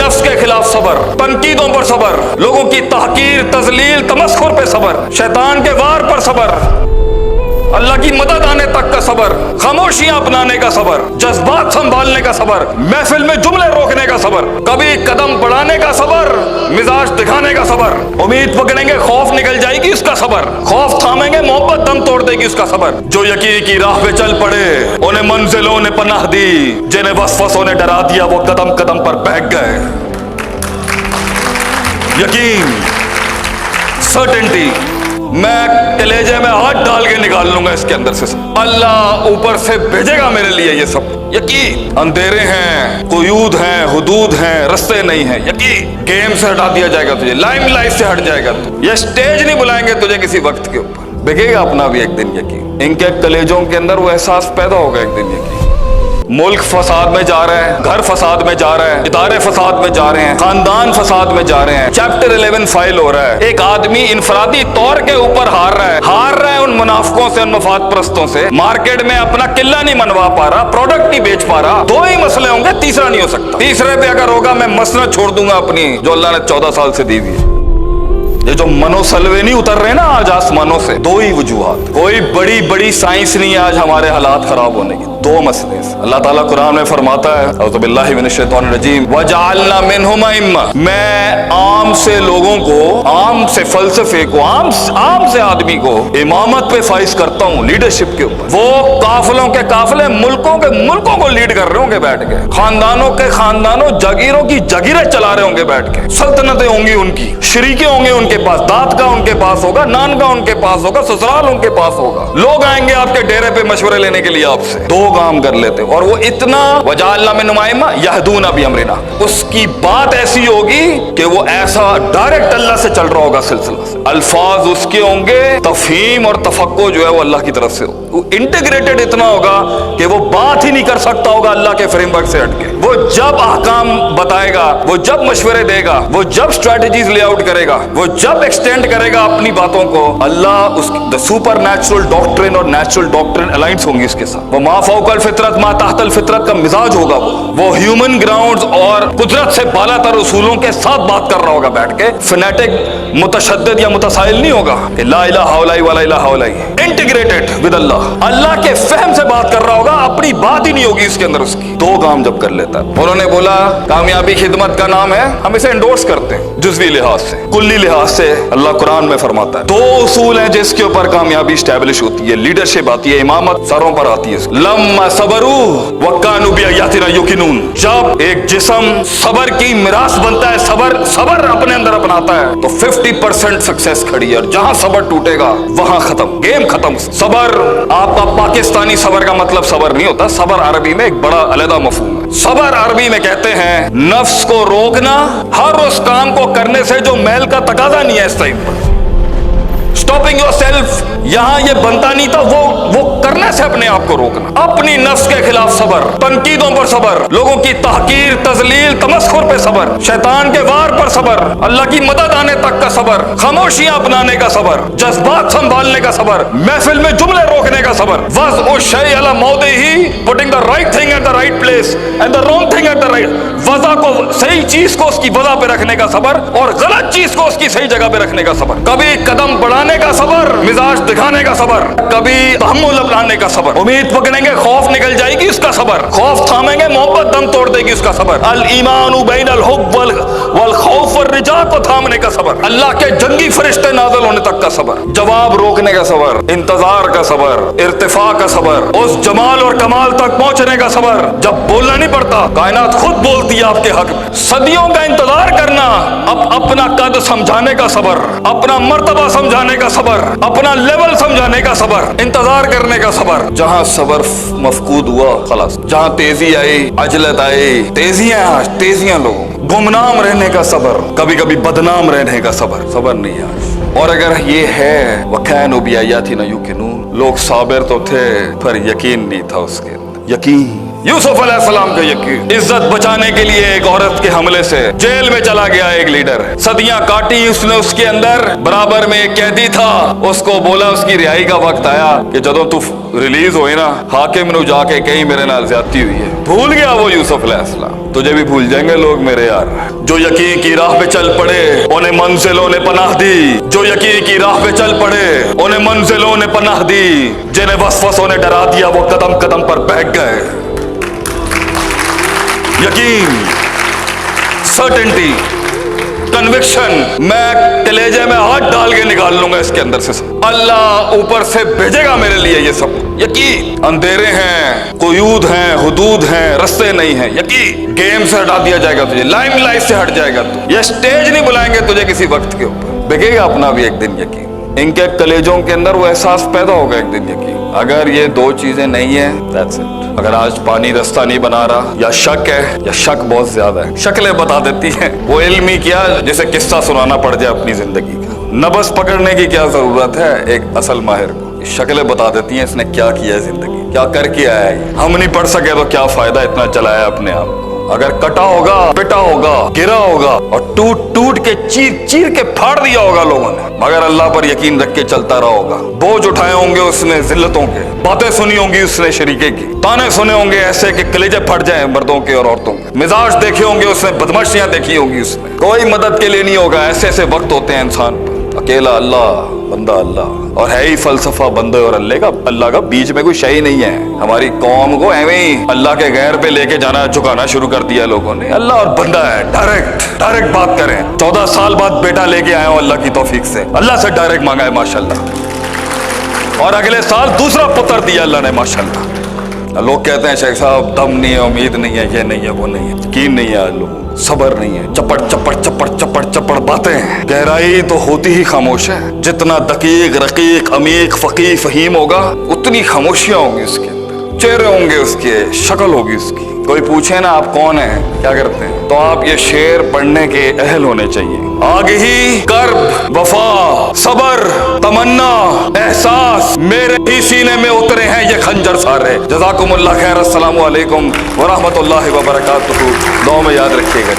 नफ्स के खिलाफ सबर, तनकीदों पर सबर, लोगों की तहकीर, तजलील, तमस्खुर पे सबर, शैतान के वार पर सबर, अल्लाह की मदद आने तक का सबर, खामोशियां अपनाने का सबर, जज्बात संभालने का सबर, महफिल में जुमले रोकने का सबर, कभी कदम बढ़ाने का सबर, मिजाज दिखाने का सबर, उम्मीद पकड़ेंगे खौफ निकल जाएगी उसका सबर, खौफ थामेंगे मोहब्बत दम तोड़ देगी उसका सबर। जो यकीन की राह पे चल पड़े उन्हें मंजिलों ने पनाह दी, जिन्हें वसवसों ने डरा दिया वो कदम कदम पर बहक गए। यकीन, सर्टेनिटी, मैं कलेजे में हाथ डाल के निकाल लूंगा इसके अंदर से सब। अल्लाह ऊपर से भेजेगा मेरे लिए ये सब। यकीन, अंधेरे हैं, कुयूद हैं, हुदूद हैं, रस्ते नहीं हैं। यकीन, गेम से हटा दिया जाएगा तुझे, लाइमलाइट से हट जाएगा तू, ये स्टेज नहीं बुलाएंगे तुझे किसी वक्त के ऊपर, बिकेगा अपना भी एक दिन। यकीन, इनके कलेजों के अंदर वो एहसास पैदा होगा एक दिन। यकीन, मुल्क फसाद में जा रहा है, घर फसाद में जा रहा है, इदारे फसाद में जा रहे हैं, खानदान फसाद में जा रहे हैं, चैप्टर 11 फाइल हो रहा है। एक आदमी इनफरादी तौर के ऊपर हार रहा है उन मुनाफिकों से, उन मफाद परस्तों से, मार्केट में अपना किला नहीं मनवा पा रहा, प्रोडक्ट नहीं बेच पा रहा। दो ही मसले होंगे, तीसरा नहीं हो सकता। तीसरे पे अगर होगा मैं मसनद छोड़ दूंगा अपनी जो अल्लाह ने 14 साल से दी हुई है। ये जो मनोसलवे नहीं उतर रहे ना आज आसमानों से, दो ही वजूहात, कोई बड़ी बड़ी साइंस नहीं है आज हमारे हालात खराब होने की, दो मसले। अल्लाह ताला कुरान में फरमाता है, औज़ु बिल्लाहि मिनश शैतानिर रजीम, वजअलना मिनहुम अइम्मा, मैं आम से लोगों को, आम से फलसफे को, आम से आदमी को इमामत पे फाइज करता हूँ, लीडरशिप के ऊपर। वो काफिलों के काफिले, मुल्कों के मुल्कों को लीड कर रहे होंगे बैठ के, खानदानों के खानदानों, जागीरों की जागीरें चला रहे होंगे बैठ के, सल्तनतें होंगी उनकी, शरीके होंगे उनके पास, दाद का उनके पास होगा, नान का उनके पास होगा, ससुराल उनके पास होगा। लोग आएंगे आपके डेरे पे मशवरे लेने के लिए आपसे, दो काम कर लेते और वो इतना वजाअलना मिनहुम अइम्मा यहदूना बिअमरिना, उसकी बात ऐसी होगी कि वो ऐसा डायरेक्ट अल्लाह से चल रहा होगा सिलसिला से, अल्फाज उसके होंगे, तफहीम और तफक्को जो है वो अल्लाह की तरफ से हो, इंटीग्रेटेड इतना होगा कि वो बात ही नहीं कर सकता होगा अल्लाह के फ्रेमवर्क से हटके। वो जब अहकाम बताएगा, वो जब मशवरे देगा, वो जब स्ट्रेटजीज लेआउट करेगा, वो जब एक्सटेंड करेगा अपनी बातों को, अल्लाह उसकी सुपर नेचुरल डॉक्ट्रिन और नेचुरल डॉक्ट्रिन अलाइंस होंगी उसके साथ। वो मा फौकल फितरत मा तहतल फितरत का मिजाज होगा, वो ह्यूमन ग्राउंड्स और कुदरत से बालातर उसूलों के साथ बात कर रहा होगा बैठ के, फिनेटिक, मुतशद्दिद या मुतसाइल नहीं होगा, ला इलाहा इल्लल्लाह वला इलाहा इल्लल्लाह, इंटीग्रेटेड विद अल्लाह, अल्लाह के फहम से बात कर रहा होगा, अपनी बात ही नहीं होगी इसके अंदर उसकी। दो काम जब कर लेता है, उन्होंने बोला कामयाबी खिदमत का नाम है, हम इसे एंडोर्स करते हैं जुज़वी लिहाज से, कुल्ली लिहाज से। अल्लाह कुरान में फरमाता है दो उसूल हैं जिसके ऊपर कामयाबी स्टैब्लिश होती है, लीडरशिप आती है, इमामत सरों पर आती है। लम्मा सबरू व कानू बिआयातिना युकिनून, जब एक जिस्म सबर की मिरास बनता है, सबर अपने अंदर अपनाता है तो 50% सक्सेस खड़ी है, और जहां सबर टूटेगा वहां खत्म, गेम खत्म। सबर आपका पाकिस्तानी सबर का मतलब सबर नहीं होता, सबर अरबी में एक बड़ा अलग मफहूम है। सबर अरबी में कहते हैं नफ्स को रोकना, हर उस काम को करने से जो मैल का तकाजा नहीं है इस टाइम पर, स्टॉपिंग योरसेल्फ, यहां ये बनता नहीं था, वो करने से अपने आप को रोकना, अपनी नफ्स के खिलाफ सबर, तनकीदों पर सबर, लोगों की तहकीर, तजलील, तमस्खुर पे सबर, शैतान के वार पर सबर, अल्लाह की मदद आने तक का सबर, खामोशियां अपनाने का सबर, जज्बात संभालने का सबर, महफिल में जुमले रोकने का सबर, वज़अ शै अला मौदिही, putting the right thing at the right place and the wrong thing at the right, वज़ा को, सही चीज को उसकी वज़ा पे रखने का सबर और गलत चीज को उसकी सही जगह पे रखने का सबर, कभी कदम बढ़ाने का सबर, मिजाज दिखाने का सबर, कभी तहम्मुल अपनाने का सबर, उम्मीद पकड़ेंगे खौफ निकल जाएगी उसका सबर, खौफ थामेंगे मोहब्बत दम तोड़ देगी उसका सबर, अल ईमानु बैनल हुब्ब वल खौफ वर रिजा को थामने का सबर, अल्लाह के जंगी फरिश्ते नाज़िल होने तक का सबर, जवाब रोकने का सबर, इंतजार का सबर, इर्तिफा का सबर, उस जमाल और कमाल तक पहुंचने का सबर जब बोलना नहीं पड़ता, कायनात खुद बोलती है आपके हक में, सदियों का इंतजार करना, अब अपना कद समझाने का सबर, अपना मर्तबा समझाने का सबर, अपना लेवल समझाने का सबर, इंतजार करने का सबर। जहां सबर मफकूद हुआ खलास, जहां तेजी आई, अजलत आई, तेजियां लोगों, गुमनाम रहने का सबर, कभी कभी बदनाम रहने का सबर, सबर नहीं आज। और अगर ये है वकानु बिआयातिना युकिनून, लोग साबिर तो थे पर यकीन नहीं था उसके अंदर, यकीन। यूसुफ अलैहिस्सलाम का यकीन, इज्जत बचाने के लिए एक औरत के हमले से जेल में चला गया एक लीडर, सदियां काटी उसने, उसके अंदर बराबर में एक कैदी था, उसको बोला उसकी रिहाई का वक्त आया कि जदों तू रिलीज होए ना, हाकिम ने जाके कहीं मेरे नाल ज्यादती हुई है, भूल गया वो यूसुफ अलैहिस्सलाम। तुझे भी भूल जाएंगे लोग मेरे यार। जो यकीन की राह पे चल पड़े उन्हें मंजिलों ने पनाह दी, जो यकीन की राह पे चल पड़े उन्हें मंजिलों ने पनाह दी, जिन्हें वसवसों ने डरा दिया वो कदम कदम पर बैठ गए। यकीन, सर्टेनिटी, कन्विक्शन, मैं कलेजे में हाथ डाल के निकाल लूंगा इसके अंदर से। अल्लाह ऊपर से भेजेगा मेरे लिए ये सब। यकीन, अंधेरे हैं, कुयूद हैं, हुदूद हैं, रस्ते नहीं हैं। यकीन, गेम से हटा दिया जाएगा तुझे, लाइमलाइट से हट जाएगा तू। ये स्टेज नहीं बुलाएंगे तुझे किसी वक्त के ऊपर, बिकेगा अपना भी एक दिन। यकीन, इनके कलेजों के अंदर वो एहसास पैदा होगा एक दिन। यकीन, अगर ये दो चीजें नहीं है, that's it। अगर आज पानी रास्ता नहीं बना रहा, या शक है, या शक बहुत ज्यादा है। शक्लें बता देती हैं, वो इल्मी क्या जैसे किस्सा सुनाना पड़ जाए अपनी जिंदगी का। नब्ज पकड़ने की क्या जरूरत है एक असल माहिर को, शक्लें बता देती हैं इसने क्या किया है जिंदगी, क्या करके आया है। हम नहीं पढ़ सके तो क्या फायदा इतना चलाया अपने आप को। अगर कटा होगा, पिटा होगा, गिरा होगा और टूट टूट के चीर चीर के फाड़ दिया होगा लोगों ने, मगर अल्लाह पर यकीन रख के चलता रहा होगा। बोझ उठाए होंगे उसने जिल्लतों के, बातें सुनी होंगी उसने शरीके की, ताने सुने होंगे ऐसे कि कलेजे फट जाए मर्दों के और औरतों के, मिजाज देखे होंगे उसने, बदमाशियां देखी होंगी उसने। कोई मदद के लिए नहीं होगा। ऐसे ऐसे वक्त होते हैं इंसान पर, अकेला अल्लाह, बंदा अल्लाह, और है ही फलसफा बंदे और अल्लाह का बीच में कोई शय नहीं है। हमारी कौम को एवं ही अल्लाह के गैर पे लेके जाना, झुकाना शुरू कर दिया लोगों ने। अल्लाह और बंदा है, डायरेक्ट बात करें। 14 साल बाद बेटा लेके आया हूं अल्लाह की तौफीक से, अल्लाह से डायरेक्ट मांगा है माशाल्लाह, और अगले साल दूसरा पुत्र दिया अल्लाह ने माशाल्लाह। लोग कहते हैं शेख साहब दम नहीं है, उम्मीद नहीं है, ये नहीं है, वो नहीं है, यकीन नहीं है लोगों, सबर नहीं है, चपड़ चपड़ चपड़ चपड़ चपड़ बातें हैं। गहराई तो होती ही खामोश है। जितना दकीक रकीक अमीक फकीर फहीम होगा उतनी खामोशियां होंगी उसके अंदर, चेहरे होंगे उसके, शक्ल होगी उसकी। कोई पूछे ना आप कौन हैं, क्या करते हैं, तो आप ये शेर पढ़ने के अहल होने चाहिए। आगही, कर्ब, वफा, सबर, तमन्ना, एहसास मेरे ही सीने में उतरे हैं ये खंजर सारे। जज़ाकुमुल्लाह खैर। अस्सलामु अलैकुम व रहमतुल्लाहि व बरकातुहू। दुआ में याद रखिएगा।